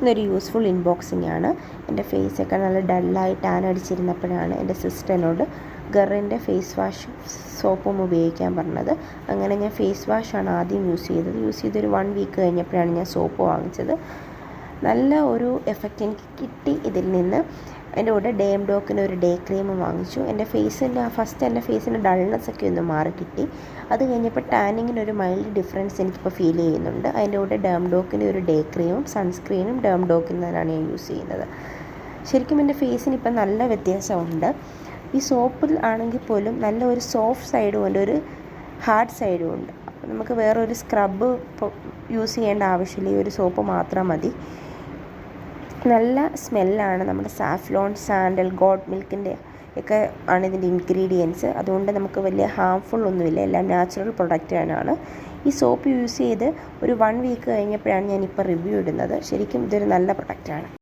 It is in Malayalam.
ഇന്നൊരു യൂസ്ഫുൾ ഇൻബോക്സിംഗ് ആണ്. എൻ്റെ ഫേസൊക്കെ നല്ല ഡള്ളായി ടാൻ അടിച്ചിരുന്നപ്പോഴാണ് എൻ്റെ സിസ്റ്റർ എന്നോട് ഗറിൻ്റെ ഫേസ് വാഷ് സോപ്പും ഉപയോഗിക്കാൻ പറഞ്ഞത്. അങ്ങനെ ഞാൻ ഫേസ് വാഷാണ് ആദ്യം യൂസ് ചെയ്തൊരു 1 വീക്ക് കഴിഞ്ഞപ്പോഴാണ് ഞാൻ സോപ്പ് വാങ്ങിച്ചത്. നല്ല ഒരു എഫക്റ്റ് എനിക്ക് കിട്ടി ഇതിൽ നിന്ന്. എൻ്റെ കൂടെ ഡേംഡോക്കിന് ഒരു ഡേ ക്രീം വാങ്ങിച്ചു. എൻ്റെ ഫേസിൻ്റെ ഡൾനെസ്സൊക്കെ ഒന്ന് മാറി കിട്ടി. അത് കഴിഞ്ഞപ്പോൾ ടാനിങ്ങിനൊരു മൈൽഡ് ഡിഫറൻസ് എനിക്കിപ്പോൾ ഫീൽ ചെയ്യുന്നുണ്ട്. അതിൻ്റെ കൂടെ ഡേംഡോക്കിൻ്റെ ഒരു ഡേ ക്രീമും സൺസ്ക്രീനും ഡേംഡോക്കിൽ നിന്നാണ് ഞാൻ യൂസ് ചെയ്യുന്നത്. ശരിക്കും എൻ്റെ ഫേസിന് ഇപ്പം നല്ല വ്യത്യാസമുണ്ട്. ഈ സോപ്പിൽ ആണെങ്കിൽ പോലും നല്ല ഒരു സോഫ്റ്റ് സൈഡും ഉണ്ട്, ഒരു ഹാർഡ് സൈഡും ഉണ്ട്. അപ്പോൾ നമുക്ക് വേറൊരു സ്ക്രബ് യൂസ് ചെയ്യേണ്ട ആവശ്യമില്ല, ഈ ഒരു സോപ്പ് മാത്രം മതി. നല്ല സ്മെല്ലാണ്. നമ്മുടെ സാഫ്ലോൺ, സാൻഡൽ, ഗോഡ് മിൽക്കിൻ്റെ ഒക്കെ ആണ് ഇതിൻ്റെ ഇൻഗ്രീഡിയൻസ്. അതുകൊണ്ട് നമുക്ക് വലിയ ഹാംഫുൾ ഒന്നുമില്ല, എല്ലാം നാച്ചുറൽ പ്രൊഡക്റ്റ് തന്നെയാണ്. ഈ സോപ്പ് യൂസ് ചെയ്ത് ഒരു 1 വീക്ക് കഴിഞ്ഞപ്പോഴാണ് ഞാനിപ്പോൾ റിവ്യൂ ഇടുന്നത്. ശരിക്കും ഇതൊരു നല്ല പ്രൊഡക്റ്റാണ്.